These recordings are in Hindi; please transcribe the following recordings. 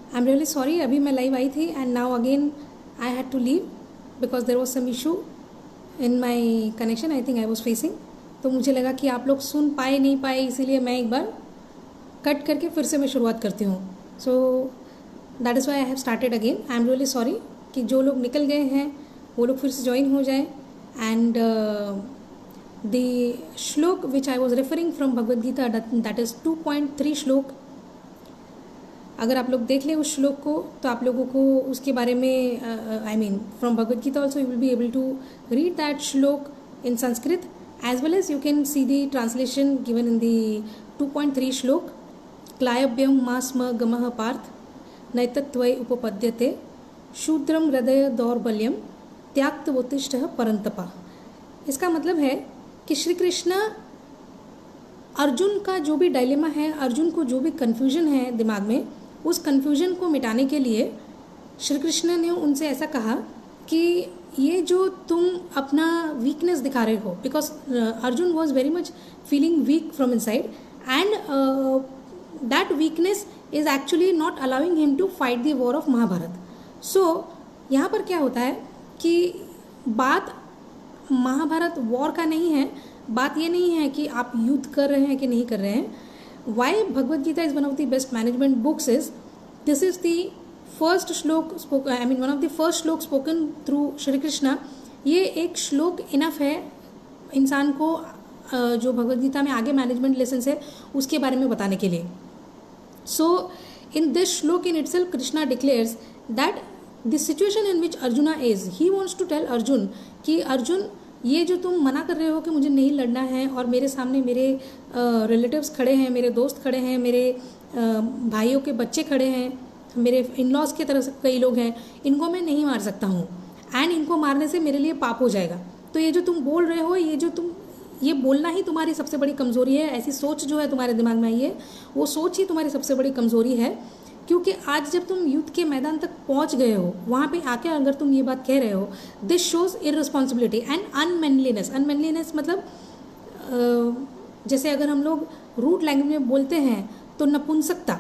आई एम रियली सॉरी, अभी मैं लाइव आई थी and now again I had to leave because there was some issue in my connection I think I was facing. तो मुझे लगा कि आप लोग सुन पाए नहीं पाए, इसीलिए मैं एक बार कट करके फिर से मैं शुरुआत करती हूँ। So that is why I have started again. I am really sorry कि जो लोग निकल गए हैं वो लोग फिर से ज्वाइन हो जाएं। And the shloka which I was referring from Bhagavad Gita, that is 2.3 shloka. अगर आप लोग देख लें उस श्लोक को तो आप लोगों को उसके बारे में I mean from Bhagavad Gita also you will be able to read that shloka in Sanskrit as well as you can see the translation given in the 2.3 श्लोक। क्लायभ्यम मास्म गमः पार्थ नैतत्वय उपपद्यते शूद्रम हृदय दौर्बल्यम त्याक्तवोत्तिष्ठः परंतपा। इसका मतलब है कि श्री कृष्ण अर्जुन का जो भी डायलेमा है, अर्जुन को जो भी कन्फ्यूजन है दिमाग में, उस कन्फ्यूजन को मिटाने के लिए श्री कृष्ण ने उनसे ऐसा कहा कि ये जो तुम अपना वीकनेस दिखा रहे हो, because Arjun was very much feeling weak from inside and that weakness is actually not allowing him to fight the war of Mahabharata. So यहाँ पर क्या होता है कि बात महाभारत वॉर का नहीं है, बात ये नहीं है कि आप युद्ध कर रहे हैं कि नहीं कर रहे हैं। Why Bhagavad Gita is one of the best management books is this is the first shloka spoken, I mean one of the first shloka spoken through Shri Krishna. ये एक श्लोक इनफ है इंसान को जो भगवद गीता में आगे मैनेजमेंट लेसन है उसके बारे में बताने के लिए। सो in this shloka in itself Krishna declares that the situation in which Arjuna is, he wants to tell Arjun कि अर्जुन ये जो तुम मना कर रहे हो कि मुझे नहीं लड़ना है और मेरे सामने मेरे रिलेटिव्स खड़े हैं, मेरे दोस्त खड़े हैं, मेरे भाइयों के बच्चे खड़े हैं, मेरे इन लॉज की तरफ से कई लोग हैं, इनको मैं नहीं मार सकता हूँ एंड इनको मारने से मेरे लिए पाप हो जाएगा। तो ये जो तुम बोल रहे हो, ये जो तुम ये बोलना ही तुम्हारी सबसे बड़ी कमज़ोरी है। ऐसी सोच जो है तुम्हारे दिमाग में आई है, वो सोच ही तुम्हारी सबसे बड़ी कमज़ोरी है। क्योंकि आज जब तुम युद्ध के मैदान तक पहुंच गए हो, वहाँ पे आके अगर तुम ये बात कह रहे हो, दिस शोज इररिस्पॉन्सिबिलिटी एंड अनमैनलीनेस। अनमैनलीनेस मतलब जैसे अगर हम लोग रूट लैंग्वेज में बोलते हैं तो नपुंसकता,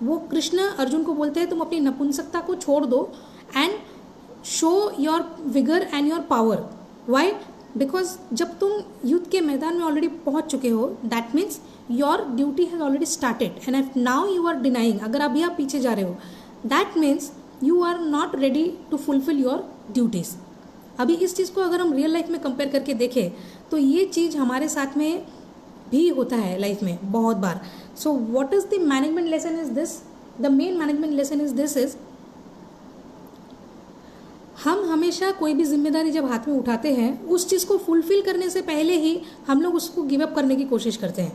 वो कृष्ण अर्जुन को बोलते हैं तुम अपनी नपुंसकता को छोड़ दो and show your vigour and your power. Why? Because जब तुम युद्ध के मैदान में ऑलरेडी पहुंच चुके हो, that means your duty has already started and if now you are denying, अगर अभी आप पीछे जा रहे हो, that means you are not ready to fulfil your duties. अभी इस चीज़ को अगर हम रियल लाइफ में कंपेयर करके देखें तो ये चीज़ हमारे साथ में भी होता है लाइफ में बहुत बार। So what is the management lesson is this, the main management lesson is this is, हम हमेशा कोई भी जिम्मेदारी जब हाथ में उठाते हैं उस चीज़ को फुलफिल करने से पहले ही हम लोग उसको गिव अप करने की कोशिश करते हैं,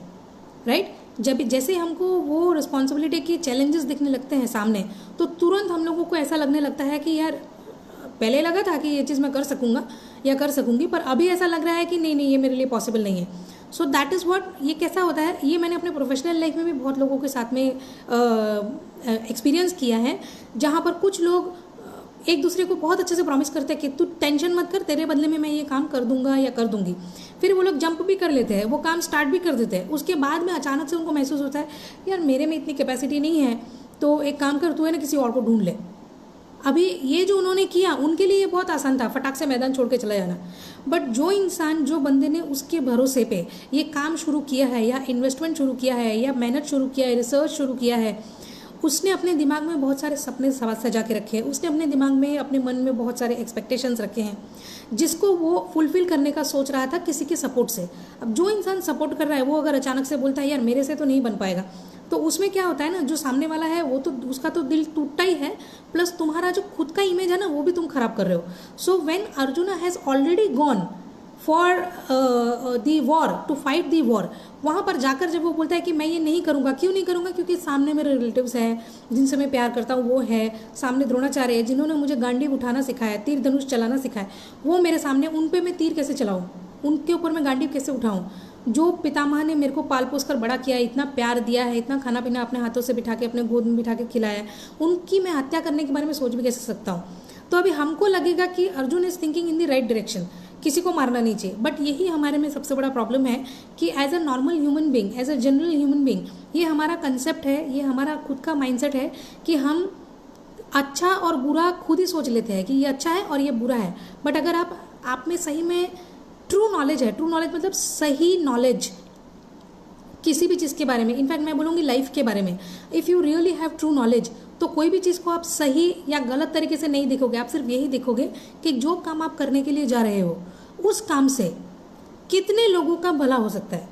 राइट? जब जैसे हमको वो रिस्पॉन्सिबिलिटी के चैलेंजेस दिखने लगते हैं सामने, तो तुरंत हम लोगों को ऐसा लगने लगता है कि यार पहले लगा था कि ये चीज़ मैं कर सकूँगा या कर सकूँगी, पर अभी ऐसा लग रहा है कि नहीं नहीं ये मेरे लिए पॉसिबल नहीं है। सो दैट इज़ व्हाट, ये कैसा होता है, ये मैंने अपने प्रोफेशनल लाइफ में भी बहुत लोगों के साथ में एक्सपीरियंस किया है, जहाँ पर कुछ लोग एक दूसरे को बहुत अच्छे से प्रॉमिस करते हैं कि तू टेंशन मत कर, तेरे बदले में मैं ये काम कर दूंगा या कर दूंगी। फिर वो लोग जंप भी कर लेते हैं, वो काम स्टार्ट भी कर देते हैं। उसके बाद में अचानक से उनको महसूस होता है यार मेरे में इतनी कैपेसिटी नहीं है, तो एक काम कर, तू है ना किसी और को ढूंढ ले। अभी ये जो उन्होंने किया उनके लिए ये बहुत आसान था, फटाक से मैदान छोड़ के चला जाना। बट जो इंसान, जो बंदे ने उसके भरोसे पे ये काम शुरू किया है या इन्वेस्टमेंट शुरू किया है या मेहनत शुरू किया है, रिसर्च शुरू किया है, उसने अपने दिमाग में बहुत सारे सपने सजा के रखे हैं, उसने अपने दिमाग में, अपने मन में बहुत सारे एक्सपेक्टेशंस रखे हैं जिसको वो फुलफिल करने का सोच रहा था किसी के सपोर्ट से। अब जो इंसान सपोर्ट कर रहा है वो अगर अचानक से बोलता है यार मेरे से तो नहीं बन पाएगा, तो उसमें क्या होता है ना, जो सामने वाला है वो तो उसका तो दिल टूटता ही है, प्लस तुम्हारा जो खुद का इमेज है ना वो भी तुम खराब कर रहे हो। So when Arjuna has already gone for the war, to fight the war, वहाँ पर जाकर जब वो बोलता है कि मैं ये नहीं करूँगा, क्यों नहीं करूँगा? क्योंकि सामने मेरे रिलेटिव्स हैं जिनसे मैं प्यार करता हूँ, वो है सामने द्रोणाचार्य है जिन्होंने मुझे गांडीव उठाना सिखाया, तीर धनुष चलाना सिखाया, वो मेरे सामने, उन पे मैं तीर कैसे चलाऊँ, उनके ऊपर मैं गांडीव कैसे उठाऊँ? जो पितामह ने मेरे को पाल पोस कर बड़ा किया है, इतना प्यार दिया है, इतना खाना पीना अपने हाथों से बिठा के अपने गोद में बिठा के खिलाया है, उनकी मैं हत्या करने के बारे में सोच भी कैसे सकता हूँ? तो अभी हमको लगेगा कि Arjun is thinking in the right direction किसी को मारना नहीं चाहिए। बट यही हमारे में सबसे बड़ा प्रॉब्लम है कि as a normal human being, as a general human being, ये हमारा कंसेप्ट है, ये हमारा खुद का माइंडसेट है कि हम अच्छा और बुरा खुद ही सोच लेते हैं कि ये अच्छा है और ये बुरा है। बट अगर आप में सही में ट्रू नॉलेज है, ट्रू नॉलेज मतलब सही नॉलेज किसी भी चीज़ के बारे में, इनफैक्ट मैं बोलूँगी लाइफ के बारे में, if you really have true knowledge, तो कोई भी चीज़ को आप सही या गलत तरीके से नहीं देखोगे। आप सिर्फ यही देखोगे कि जो काम आप करने के लिए जा रहे हो उस काम से कितने लोगों का भला हो सकता है।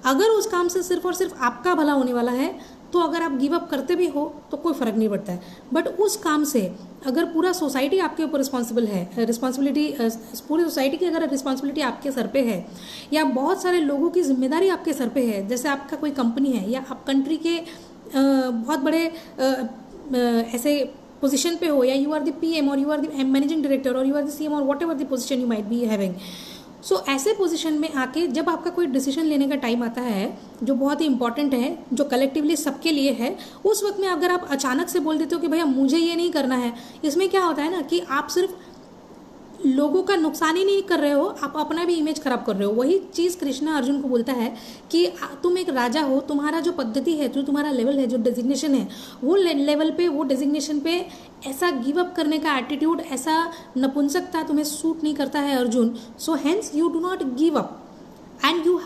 अगर उस काम से सिर्फ और सिर्फ आपका भला होने वाला है तो अगर आप गिव अप करते भी हो तो कोई फ़र्क नहीं पड़ता है। बट उस काम से अगर पूरा सोसाइटी आपके ऊपर रिस्पॉन्सिबल है, रिस्पॉन्सिबिलिटी पूरी सोसाइटी की अगर रिस्पॉन्सिबिलिटी आपके सर पे है, या बहुत सारे लोगों की जिम्मेदारी आपके सर पे है, जैसे आपका कोई कंपनी है या आप कंट्री के बहुत बड़े ऐसे पोजीशन पे हो, या यू आर द पीएम और you are the managing director और यू आर द सीएम और whatever the position you might be having. So ऐसे पोजीशन में आके जब आपका कोई डिसीजन लेने का टाइम आता है जो बहुत ही इंपॉर्टेंट है, जो कलेक्टिवली सबके लिए है, उस वक्त में अगर आप अचानक से बोल देते हो कि भैया मुझे ये नहीं करना है, इसमें क्या होता है ना कि आप सिर्फ लोगों का नुकसान ही नहीं कर रहे हो, आप अपना भी इमेज खराब कर रहे हो। वही चीज़ कृष्णा अर्जुन को बोलता है कि तुम एक राजा हो, तुम्हारा जो पद्धति है, जो तुम्हारा लेवल है, जो डेजिग्नेशन है, वो लेवल पे, वो डेजिग्नेशन पे ऐसा गिव अप करने का एटीट्यूड, ऐसा नपुंसकता तुम्हें सूट नहीं करता है Arjun. So hence you do not give up and you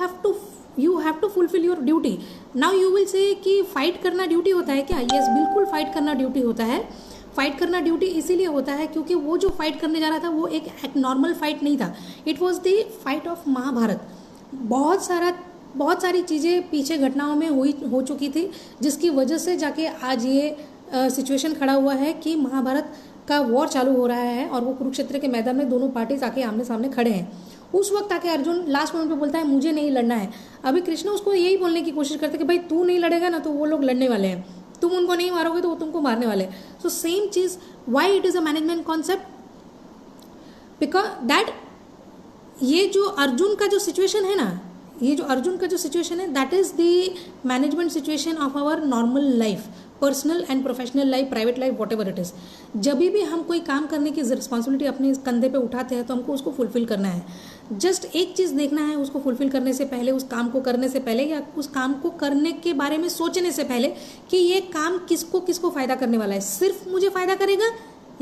have to fulfil your duty. Now you will say कि फाइट करना ड्यूटी होता है क्या? यस, बिल्कुल फाइट करना ड्यूटी होता है। फाइट करना ड्यूटी इसीलिए होता है क्योंकि वो जो फाइट करने जा रहा था वो एक नॉर्मल फाइट नहीं था, it was the fight of Mahabharat. बहुत सारी चीज़ें पीछे घटनाओं में हो चुकी थी जिसकी वजह से जाके आज ये सिचुएशन खड़ा हुआ है कि महाभारत का वॉर चालू हो रहा है और वो कुरुक्षेत्र के मैदान में दोनों पार्टीज आके आमने सामने खड़े हैं। उस वक्त आके अर्जुन लास्ट मोमेंट पे बोलता है मुझे नहीं लड़ना है। अभी कृष्ण उसको यही बोलने की कोशिश करते कि भाई तू नहीं लड़ेगा ना तो वो लोग लड़ने वाले हैं, तुम उनको नहीं मारोगे तो वो तुमको मारने वाले। सो सेम चीज, why it is a management concept, because that ये जो अर्जुन का जो सिचुएशन है ना, ये जो अर्जुन का जो सिचुएशन है, that is the management situation of our normal life, personal and professional life, private life, whatever it is. जब भी हम कोई काम करने की रिस्पॉन्सिबिलिटी अपने कंधे पे उठाते हैं तो हमको उसको फुलफिल करना है। जस्ट एक चीज़ देखना है उसको फुलफिल करने से पहले, उस काम को करने से पहले, या उस काम को करने के बारे में सोचने से पहले कि ये काम किसको किसको फ़ायदा करने वाला है, सिर्फ मुझे फ़ायदा करेगा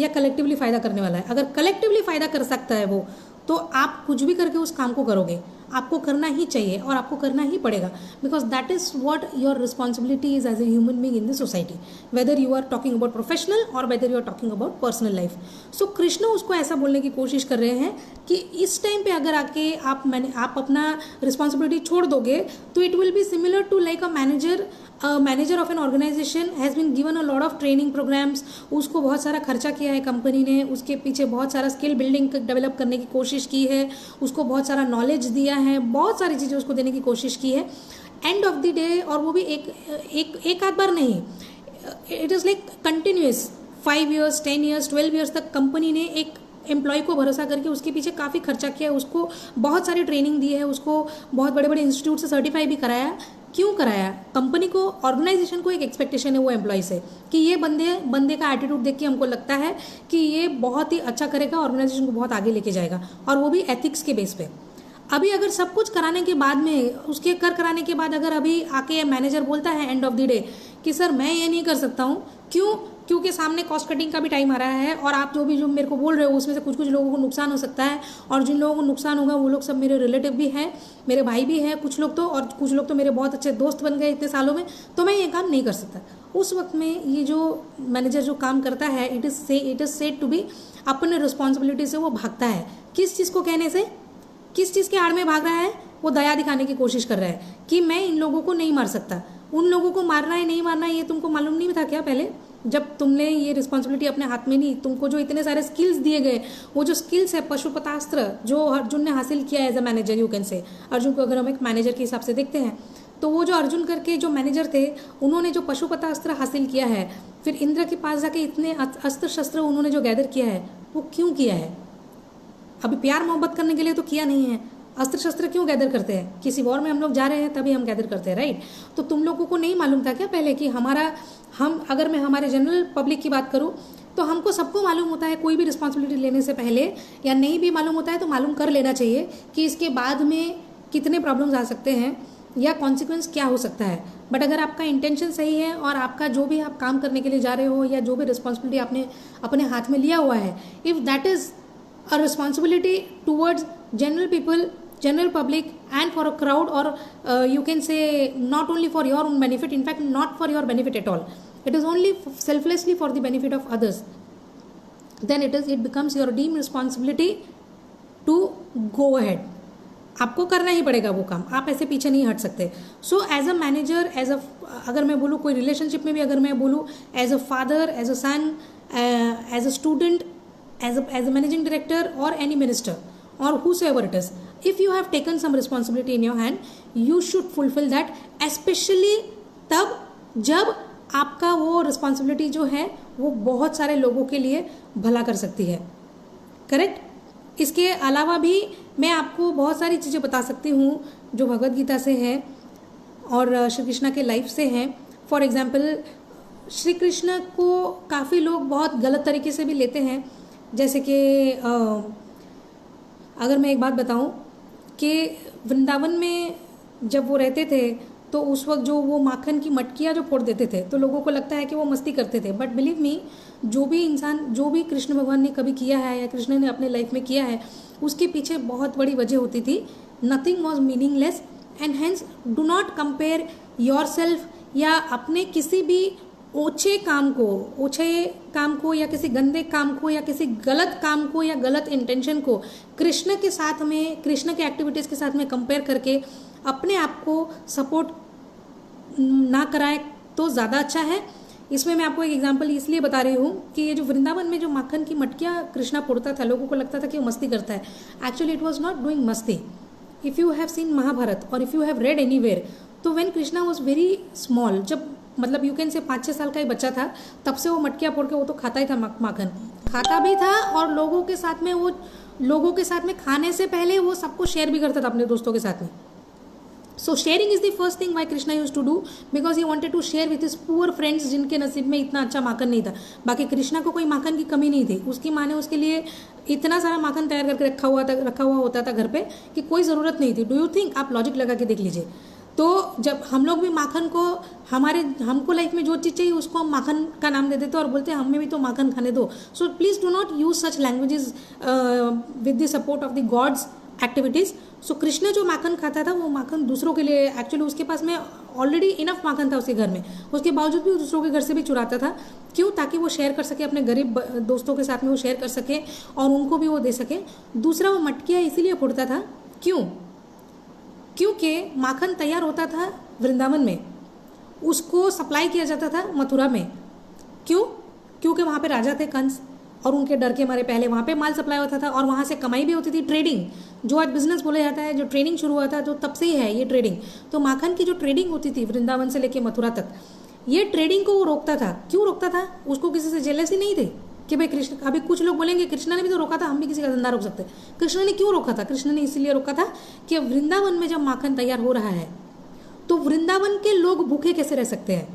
या कलेक्टिवली फ़ायदा करने वाला है। अगर कलेक्टिवली फ़ायदा कर सकता है वो, तो आप कुछ भी करके उस काम को करोगे। आपको करना ही चाहिए और आपको करना ही पड़ेगा, because that is what your responsibility is as a human being in the society, whether you are talking about professional और whether you are talking about personal life. So Krishna उसको ऐसा बोलने की कोशिश कर रहे हैं कि इस टाइम पे अगर आके आप अपना रिस्पॉन्सिबिलिटी छोड़ दोगे तो it will be similar to like a manager of an organisation has been given a lot of training programmes. उसको बहुत सारा खर्चा किया है कंपनी ने, उसके पीछे बहुत सारा स्किल बिल्डिंग डेवलप करने की कोशिश की है, उसको बहुत सारा नॉलेज दिया है, बहुत सारी चीज़ें उसको देने की कोशिश की है। एंड ऑफ द डे, और वो भी एक आध बार नहीं, it is like continuous 5 years, 10 years, 12 years तक कंपनी ने एक एम्प्लॉय को भरोसा करके उसके पीछे काफ़ी खर्चा किया है, उसको बहुत सारी ट्रेनिंग दी है, उसको बहुत बड़े बड़े इंस्टीट्यूट से सर्टिफाई भी कराया। क्यों कराया? कंपनी को, ऑर्गेनाइजेशन को एक एक्सपेक्टेशन है वो एम्प्लॉय से कि ये बंदे का एटीट्यूड देख के हमको लगता है कि ये बहुत ही अच्छा करेगा, ऑर्गेनाइजेशन को बहुत आगे लेके जाएगा, और वो भी एथिक्स के बेस पे। अभी अगर सब कुछ कराने के बाद में, उसके कराने के बाद अगर अभी आके मैनेजर बोलता है एंड ऑफ द डे कि सर मैं ये नहीं कर सकता हूँ, क्योंकि सामने कॉस्ट कटिंग का भी टाइम आ रहा है और आप जो मेरे को बोल रहे हो उसमें से कुछ लोगों को नुकसान हो सकता है, और जिन लोगों को नुकसान होगा वो लोग सब मेरे रिलेटिव भी हैं, मेरे भाई भी हैं कुछ लोग तो, और कुछ लोग तो मेरे बहुत अच्छे दोस्त बन गए इतने सालों में, तो मैं ये काम नहीं कर सकता। उस वक्त में ये जो मैनेजर जो काम करता है, it is said to be, अपने रिस्पॉन्सिबिलिटी से वो भागता है। किस चीज़ को कहने से, किस चीज़ के आड़ में भाग रहा है? वो दया दिखाने की कोशिश कर रहा है कि मैं इन लोगों को नहीं मार सकता। उन लोगों को मारना है नहीं मारना है ये तुमको मालूम नहीं था क्या पहले, जब तुमने ये रिस्पॉन्सिबिलिटी अपने हाथ में नहीं, तुमको जो इतने सारे स्किल्स दिए गए, वो जो स्किल्स है पशुपतास्त्र जो अर्जुन ने हासिल किया as a manager, you can say, Arjun को अगर हम एक मैनेजर के हिसाब से देखते हैं तो वो जो अर्जुन करके जो मैनेजर थे उन्होंने जो पशुपतास्त्र हासिल किया है, फिर इंद्र के पास जाके इतने अस्त्र शस्त्र उन्होंने जो गैदर किया है, वो क्यों किया है? अभी प्यार मोहब्बत करने के लिए तो किया नहीं है। अस्त्र शस्त्र क्यों गैदर करते हैं? किसी वॉर में हम लोग जा रहे हैं तभी हम गैदर करते हैं, राइट? तो तुम लोगों को नहीं मालूम था क्या पहले कि अगर मैं हमारे जनरल पब्लिक की बात करूं, तो हमको सबको मालूम होता है कोई भी रिस्पॉन्सिबिलिटी लेने से पहले, या नहीं भी मालूम होता है तो मालूम कर लेना चाहिए कि इसके बाद में कितने प्रॉब्लम्स आ सकते हैं या कॉन्सिक्वेंस क्या हो सकता है। बट अगर आपका इंटेंशन सही है और आपका जो भी आप काम करने के लिए जा रहे हो या जो भी रिस्पॉन्सिबिलिटी आपने अपने हाथ में लिया हुआ है, if that is a responsibility towards general people, general public and for a crowd, or you can say not only for your own benefit, in fact not for your benefit at all, it is only selflessly for the benefit of others, then it becomes your deemed responsibility to go ahead. आपको करना ही पड़ेगा वो काम, आप ऐसे पीछे नहीं हट सकते. सो एज अ मैनेजर, अगर मैं बोलूँ कोई रिलेशनशिप में भी अगर मैं बोलूँ, as a father, as a son, as a student, as a managing director और any minister or whosoever it is, if you have taken some responsibility in your hand, you should fulfill that, especially तब जब आपका वो रिस्पॉन्सिबिलिटी जो है वो बहुत सारे लोगों के लिए भला कर सकती है. करेक्ट. इसके अलावा भी मैं आपको बहुत सारी चीज़ें बता सकती हूँ जो भगवद गीता से है और श्री कृष्णा के लाइफ से हैं. फॉर एग्जाम्पल, श्री कृष्ण को काफ़ी लोग बहुत गलत तरीके से भी लेते हैं. जैसे कि अगर मैं एक बात बताऊं कि वृंदावन में जब वो रहते थे तो उस वक्त जो वो माखन की मटकियाँ जो फोड़ देते थे तो लोगों को लगता है कि वो मस्ती करते थे. बट बिलीव मी, जो भी इंसान, जो भी कृष्ण भगवान ने कभी किया है या कृष्ण ने अपने लाइफ में किया है, उसके पीछे बहुत बड़ी वजह होती थी. Nothing was meaningless and hence do not compare your self या अपने किसी भी ओछे काम को या किसी गंदे काम को या किसी गलत काम को या गलत इंटेंशन को कृष्ण के साथ में, कृष्ण के एक्टिविटीज़ के साथ में कंपेयर करके अपने आप को सपोर्ट ना कराए तो ज़्यादा अच्छा है. इसमें मैं आपको एक एग्जांपल इसलिए बता रही हूँ कि ये जो वृंदावन में जो माखन की मटकियाँ कृष्णा फोड़ता था, लोगों को लगता था कि वो मस्ती करता है. Actually it was not doing मस्ती. If you have seen Mahabharata और if you have read anywhere, तो when Krishna was very small, जब मतलब यू कैन से 5-6 साल का ही बच्चा था, तब से वो मटकियाँ फोड़ के वो तो खाता ही था, माखन खाता भी था और लोगों के साथ में खाने से पहले वो सबको शेयर भी करता था अपने दोस्तों के साथ में. So sharing is the first thing why Krishna use to do, because he wanted to share with his poor friends जिनके नसीब में इतना अच्छा माखन नहीं था. बाकी कृष्णा को कोई माखन की कमी नहीं थी. उसकी माँ ने उसके लिए इतना सारा माखन तैयार करके रखा हुआ होता था घर पे कि कोई ज़रूरत नहीं थी. डू यू थिंक, आप लॉजिक लगा के देख लीजिए. तो जब हम लोग भी माखन को, हमको लाइफ में जो चीज़ चाहिए उसको हम माखन का नाम दे देते और बोलते हैं हमें भी तो माखन खाने दो. So please do not use such languages with the support of the gods activities. So Krishna जो माखन खाता था वो माखन दूसरों के लिए, एक्चुअली उसके पास में ऑलरेडी इनफ माखन था उसके घर में, उसके बावजूद भी दूसरों के घर से भी चुराता था. क्यों? ताकि वो शेयर कर सके, अपने गरीब दोस्तों के साथ में वो शेयर कर सके और उनको भी वो दे सके. दूसरा, वो मटकियाँ इसीलिए फोड़ता था, क्योंकि माखन तैयार होता था वृंदावन में, उसको सप्लाई किया जाता था मथुरा में. क्योंकि वहाँ पे राजा थे कंस और उनके डर के मारे पहले वहाँ पे माल सप्लाई होता था और वहाँ से कमाई भी होती थी. ट्रेडिंग, जो आज बिजनेस बोला जाता है, जो ट्रेडिंग शुरू हुआ था, जो तब से ही है ये ट्रेडिंग. तो माखन की जो ट्रेडिंग होती थी वृंदावन से लेके मथुरा तक, ये ट्रेडिंग को वो रोकता था. क्यों रोकता था? उसको किसी से जेलसी नहीं थे कि भाई कृष्ण, अभी कुछ लोग बोलेंगे कृष्ण ने भी तो रोका था, हम भी किसी का धंधा रोक सकते. कृष्ण ने क्यों रोका था? कृष्ण ने इसलिए रोका था कि वृंदावन में जब माखन तैयार हो रहा है तो वृंदावन के लोग भूखे कैसे रह सकते हैं.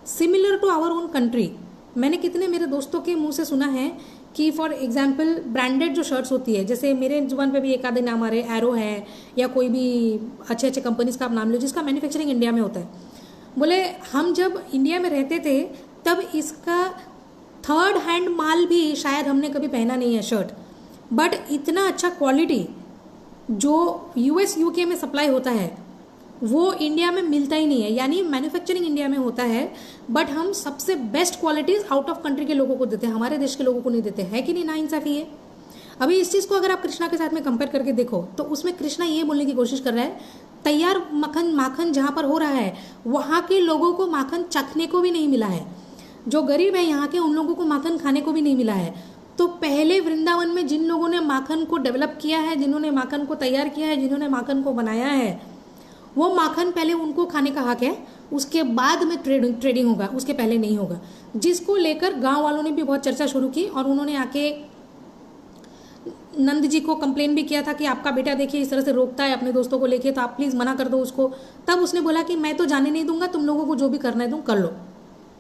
Similar to our own country, मैंने कितने मेरे दोस्तों के मुंह से सुना है कि फॉर एग्जाम्पल ब्रांडेड जो शर्ट्स होती है, जैसे मेरे जुबान पे भी एक आधे नाम आ रहे, एरो है या कोई भी अच्छे कंपनीज का आप नाम लो जिसका मैन्युफैक्चरिंग इंडिया में होता है. बोले हम जब इंडिया में रहते थे तब इसका थर्ड हैंड माल भी शायद हमने कभी पहना नहीं है शर्ट, बट इतना अच्छा क्वालिटी जो US UK में सप्लाई होता है वो इंडिया में मिलता ही नहीं है. यानी मैन्युफैक्चरिंग इंडिया में होता है बट हम सबसे best qualities out of country के लोगों को देते हैं, हमारे देश के लोगों को नहीं देते हैं. कि नहीं? नाइंसाफ़ी है. अभी इस चीज़ को अगर आप कृष्णा के साथ में कंपेयर करके देखो तो उसमें कृष्णा ये बोलने की कोशिश कर रहा है, तैयार माखन जहाँ पर हो रहा है वहाँ के लोगों को माखन चखने को भी नहीं मिला है. जो गरीब है यहाँ के, उन लोगों को माखन खाने को भी नहीं मिला है. तो पहले वृंदावन में जिन लोगों ने माखन को डेवलप किया है, जिन्होंने माखन को तैयार किया है, जिन्होंने माखन को बनाया है, वो माखन पहले उनको खाने का हक है. उसके बाद में ट्रेडिंग होगा, उसके पहले नहीं होगा. जिसको लेकर गांव वालों ने भी बहुत चर्चा शुरू की और उन्होंने आके नंद जी को कंप्लेन भी किया था कि आपका बेटा देखिए इस तरह से रोकता है अपने दोस्तों को लेके, तो आप प्लीज़ मना कर दो उसको. तब उसने बोला कि मैं तो जाने नहीं दूंगा, तुम लोगों को जो भी करना है तुम कर लो.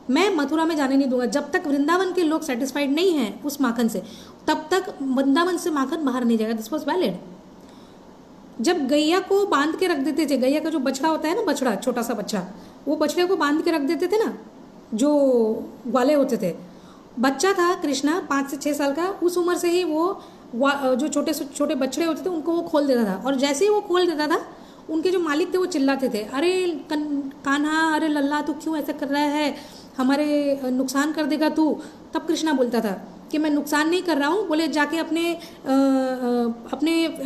मैं मथुरा में जाने नहीं दूंगा। जब तक वृंदावन के लोग सेटिस्फाइड नहीं हैं उस माखन से, तब तक वृंदावन से माखन बाहर नहीं जाएगा। This was valid. जब गैया को बांध के रख देते थे, गैया का जो बछड़ा होता है ना, बछड़ा, छोटा सा बच्चा, वो बछड़े को बांध के रख देते थे ना, जो ग्वाले होते थे। बच्चा था कृष्णा 5 से 6 साल का, उस उम्र से ही वो जो छोटे छोटे बछड़े होते थे उनको वो खोल देता था, और जैसे ही वो खोल देता था उनके जो मालिक थे वो चिल्लाते थे, अरे कान्हा, अरे लल्ला, तू क्यों ऐसा कर रहा है, हमारे नुकसान कर देगा तू। तब कृष्णा बोलता था कि मैं नुकसान नहीं कर रहा हूँ, बोले जाके अपने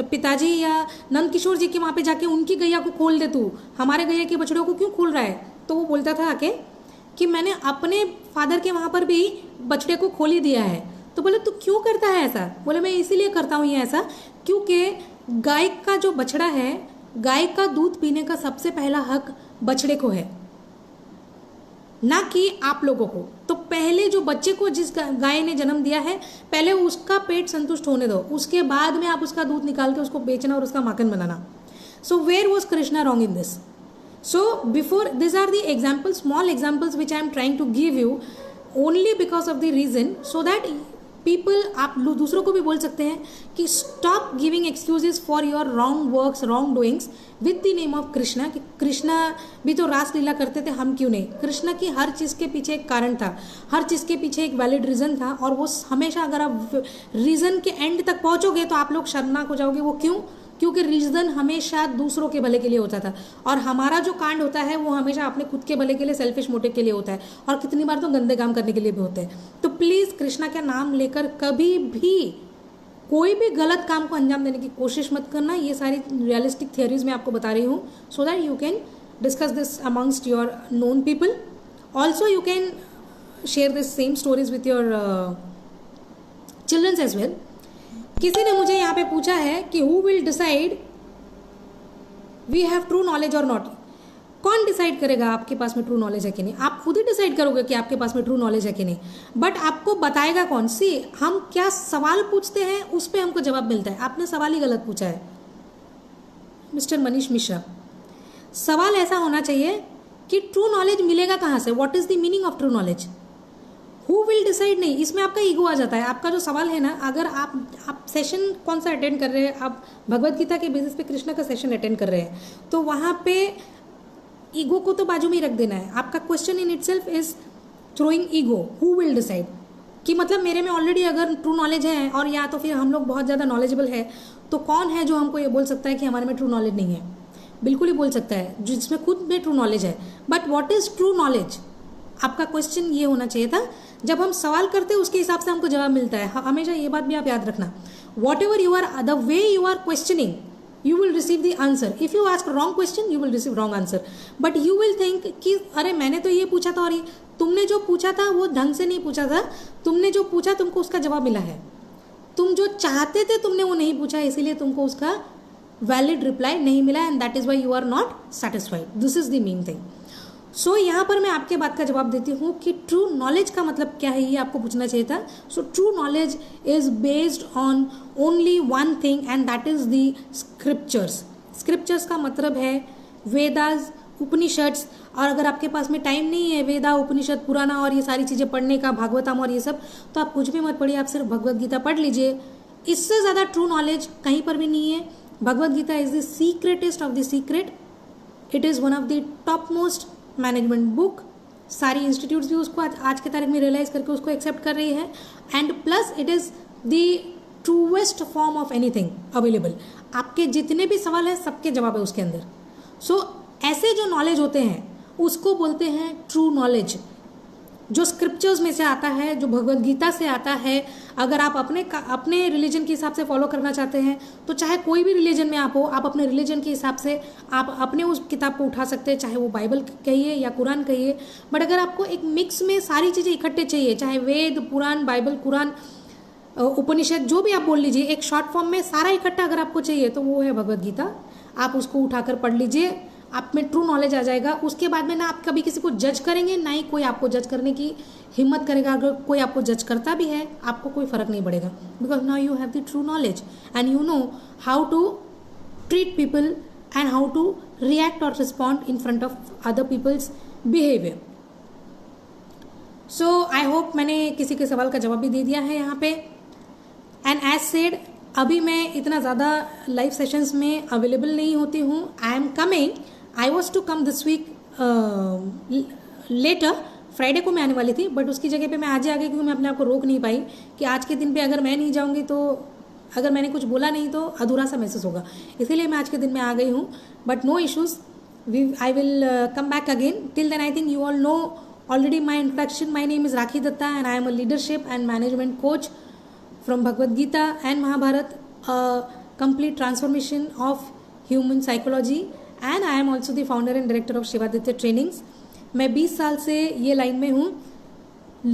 पिताजी या नंद किशोर जी के वहाँ पे जाके उनकी गैया को खोल दे, तू हमारे गैया के बछड़ों को क्यों खोल रहा है। तो वो बोलता था आके कि मैंने अपने फादर के वहाँ पर भी बछड़े को खोल ही दिया है। तो बोले तू क्यों करता है ऐसा। बोले मैं इसीलिए करता हूँ ये ऐसा, क्योंकि गाय का जो बछड़ा है, गाय का दूध पीने का सबसे पहला हक बछड़े को है, ना कि आप लोगों को। तो पहले जो बच्चे को जिस गाय ने जन्म दिया है, पहले उसका पेट संतुष्ट होने दो, उसके बाद में आप उसका दूध निकाल के उसको बेचना और उसका माखन बनाना। So where was Krishna wrong in this? So before, this are the examples, small examples which I am trying to give you only because of the reason, so that people, आप दूसरों को भी बोल सकते हैं कि stop giving excuses for your wrong works, wrong doings with the name of Krishna. कि कृष्णा भी तो रासलीला करते थे, हम क्यों नहीं। कृष्णा की हर चीज़ के पीछे एक कारण था, हर चीज़ के पीछे एक वैलिड रीज़न था, और वो हमेशा, अगर आप रीज़न के एंड तक पहुँचोगे तो आप लोग शर्मनाक हो जाओगे। वो क्यों? क्योंकि रीज़न हमेशा दूसरों के भले के लिए होता था, और हमारा जो कांड होता है वो हमेशा अपने खुद के भले के लिए, सेल्फिश मोटिव के लिए होता है, और कितनी बार तो गंदे काम करने के लिए भी होते हैं। तो प्लीज़ कृष्णा का नाम लेकर कभी भी कोई भी गलत काम को अंजाम देने की कोशिश मत करना। ये सारी रियलिस्टिक थियरीज मैं आपको बता रही हूँ, so that you can discuss this amongst your known people. Also you can share this same stories with your childrens as well. किसी ने मुझे यहाँ पे पूछा है कि who will decide we have true knowledge और नॉट। कौन डिसाइड करेगा आपके पास में ट्रू नॉलेज है कि नहीं? आप खुद ही डिसाइड करोगे कि आपके पास में ट्रू नॉलेज है कि नहीं, बट आपको बताएगा कौन? सी हम क्या सवाल पूछते हैं उस पर हमको जवाब मिलता है। आपने सवाल ही गलत पूछा है मिस्टर मनीष मिश्रा। सवाल ऐसा होना चाहिए कि ट्रू नॉलेज मिलेगा कहाँ से, what is the meaning of true knowledge. Who will decide नहीं, इसमें आपका ईगो आ जाता है। आपका जो सवाल है ना, अगर आप सेशन कौन सा अटेंड कर रहे हैं, आप भगवत गीता के बेसिस पे कृष्णा का सेशन अटेंड कर रहे हैं, तो वहाँ पे ईगो को तो बाजू में ही रख देना है। आपका question in itself is throwing ego. Who will decide कि मतलब मेरे में ऑलरेडी अगर ट्रू नॉलेज है, और या तो फिर हम लोग बहुत ज़्यादा नॉलेजेबल है, तो कौन है जो हमको ये बोल सकता है कि हमारे में ट्रू नॉलेज नहीं है? बिल्कुल ही बोल सकता है जिसमें खुद में ट्रू नॉलेज है। But what is true knowledge? आपका क्वेश्चन ये होना चाहिए था। जब हम सवाल करते हैं उसके हिसाब से हमको जवाब मिलता है। हमेशा ये बात भी आप याद रखना, whatever you are, the way you are questioning, you will receive the answer. If you ask wrong question, you will receive wrong answer. But you will think कि अरे मैंने तो ये पूछा था, और ये तुमने जो पूछा था वो ढंग से नहीं पूछा था, तुमने जो पूछा तुमको उसका जवाब मिला है, तुम जो चाहते थे तुमने वो नहीं पूछा, इसीलिए तुमको उसका वैलिड रिप्लाई नहीं मिला, and that is why you are not satisfied. This is the main thing. So यहाँ पर मैं आपके बात का जवाब देती हूँ कि ट्रू नॉलेज का मतलब क्या है, ये आपको पूछना चाहिए था। So true knowledge is based on only one thing, and that is the scriptures. Scriptures का मतलब है वेदास, उपनिषद्स। और अगर आपके पास में टाइम नहीं है वेदा, उपनिषद, पुराना और ये सारी चीज़ें पढ़ने का, भागवतम और ये सब, तो आप कुछ भी मत पढ़िए, आप सिर्फ भगवत गीता पढ़ लीजिए। इससे ज़्यादा ट्रू नॉलेज कहीं पर भी नहीं है। Bhagavad Gita is the secretest of the secret. It is one of the top most management book. सारी इंस्टीट्यूट्स भी उसको आज के तारीख में रियलाइज करके उसको एक्सेप्ट कर रही है, and plus it is the truest form of anything available. आपके जितने भी सवाल हैं सबके जवाब है उसके अंदर। सो ऐसे जो नॉलेज होते हैं उसको बोलते हैं ट्रू नॉलेज, जो स्क्रिप्चर्स में से आता है, जो भगवत गीता से आता है। अगर आप अपने रिलीजन के हिसाब से फॉलो करना चाहते हैं तो चाहे कोई भी रिलीजन में आप हो, आप अपने रिलीजन के हिसाब से आप अपने उस किताब को उठा सकते हैं, चाहे वो बाइबल कहिए या कुरान कहिए। बट अगर आपको एक मिक्स में सारी चीज़ें इकट्ठे चाहिए, चाहे वेद, पुराण, बाइबल, कुरान, उपनिषद, जो भी आप बोल लीजिए, एक शॉर्ट फॉर्म में सारा इकट्ठा अगर आपको चाहिए तो वो है भगवत गीता। आप उसको उठाकर पढ़ लीजिए, आप में ट्रू नॉलेज आ जाएगा। उसके बाद में ना आप कभी किसी को जज करेंगे, ना ही कोई आपको जज करने की हिम्मत करेगा। अगर कोई आपको जज करता भी है, आपको कोई फर्क नहीं पड़ेगा, because now you have the true knowledge and you know how to treat people and how to react और respond in front of other people's behaviour. So I hope मैंने किसी के सवाल का जवाब भी दे दिया है यहाँ पे. एंड एज सेड, अभी मैं इतना ज़्यादा लाइव सेशंस में अवेलेबल नहीं होती हूँ. I am coming, I was to come this week later. Friday को मैं आने वाली थी, बट उसकी जगह पे मैं आज ही आ गई क्योंकि मैं अपने आप को रोक नहीं पाई कि आज के दिन पे अगर मैं नहीं जाऊँगी तो, अगर मैंने कुछ बोला नहीं तो अधूरा सा महसूस होगा. इसीलिए मैं आज के दिन में आ गई हूँ. But no issues, I will come back again. Till then I think you all know already my introduction. My name is Rakhi Datta and I am a leadership and management coach from Bhagavad Gita and Mahabharat, a complete transformation of human psychology, and I am also the founder and director of Shivaditya Trainings. मैं 20 साल से ये लाइन में हूँ,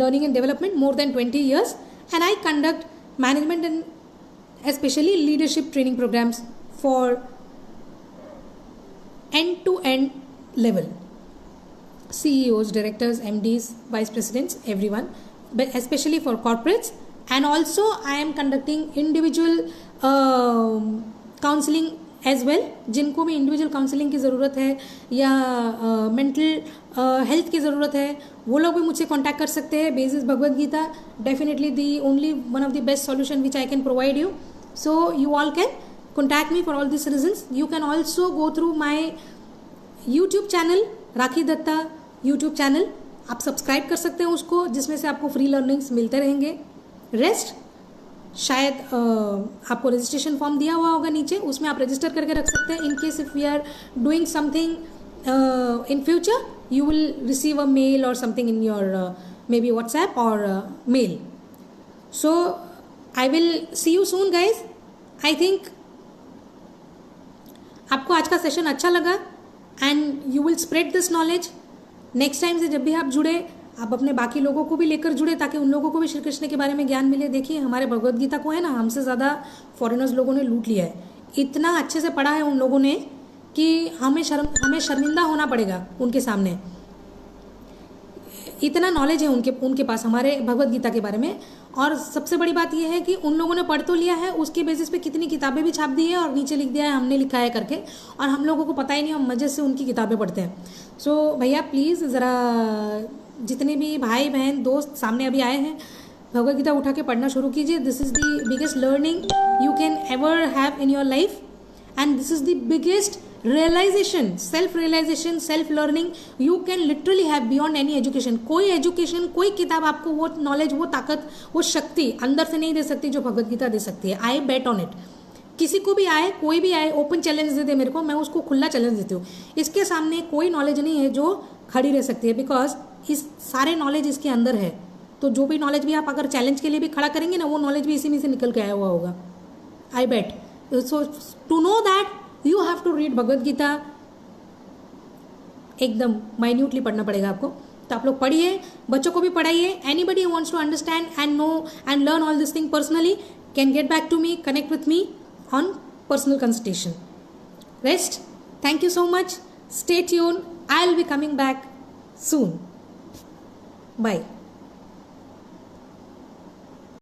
learning and development, more than 20 years, and I conduct management and especially leadership training programs for end-to-end level. CEOs, directors, MDs, vice presidents, everyone, but especially for corporates. And also I am conducting individual counseling as well. जिनको भी individual counseling की ज़रूरत है या mental health की ज़रूरत है, वो लोग भी मुझसे contact कर सकते हैं. basis Bhagavad Gita, definitely the only one of the best solution which I can provide you. So you all can contact me for all these reasons. You can also go through my YouTube channel, Rakhi Datta YouTube channel. आप सब्सक्राइब कर सकते हैं उसको, जिसमें से आपको फ्री लर्निंग्स मिलते रहेंगे. रेस्ट शायद आपको रजिस्ट्रेशन फॉर्म दिया हुआ होगा नीचे, उसमें आप रजिस्टर करके रख सकते हैं. In case if we are doing something in future, you will receive a mail और something in your maybe WhatsApp और mail. So I will see you soon guys. I think आपको आज का सेशन अच्छा लगा and you will spread this knowledge. Next time से जब भी आप जुड़े, आप अपने बाकी लोगों को भी लेकर जुड़े ताकि उन लोगों को भी श्री कृष्ण के बारे में ज्ञान मिले. देखिए, हमारे भगवद गीता को है ना, हमसे ज़्यादा फॉरेनर्स लोगों ने लूट लिया है. इतना अच्छे से पढ़ा है उन लोगों ने कि हमें शर्मिंदा होना पड़ेगा उनके सामने. इतना नॉलेज है उनके पास हमारे भगवद गीता के बारे में. और सबसे बड़ी बात यह है कि उन लोगों ने पढ़ तो लिया है, उसके बेसिस पे कितनी किताबें भी छाप दी है और नीचे लिख दिया है हमने लिखा है करके, और हम लोगों को पता ही नहीं, हम मजे से उनकी किताबें पढ़ते हैं. सो भैया प्लीज़ ज़रा जितने भी भाई बहन दोस्त सामने अभी आए हैं, भगवद गीता उठा के पढ़ना शुरू कीजिए. This is the biggest learning you can ever have in your life, and this is the biggest realization, self realization, self learning you can literally have beyond any education. कोई एजुकेशन, कोई किताब आपको वो नॉलेज, वो ताकत, वो शक्ति अंदर से नहीं दे सकती जो भगवद गीता दे सकती है. आई बेट ऑन इट. किसी को भी आए, कोई भी आए, ओपन चैलेंज दे दे मेरे को, मैं उसको खुला चैलेंज देती हूँ. इसके सामने कोई नॉलेज नहीं है जो खड़ी रह सकती है, बिकॉज इस सारे नॉलेज इसके अंदर है. तो जो भी नॉलेज भी आप अगर चैलेंज के लिए भी खड़ा करेंगे ना, वो नॉलेज भी इसी में से निकल के आया हुआ होगा. I bet. So to know that you have to read Bhagavad Gita. एकदम माइन्यूटली पढ़ना पड़ेगा आपको. तो आप लोग पढ़िए, बच्चों को भी पढ़ाइए. Anybody who wants to understand and know and learn all this thing personally can get back to me, connect with me on personal consultation. Rest. Thank you so much. Stay tune. I will be coming back soon. Bye.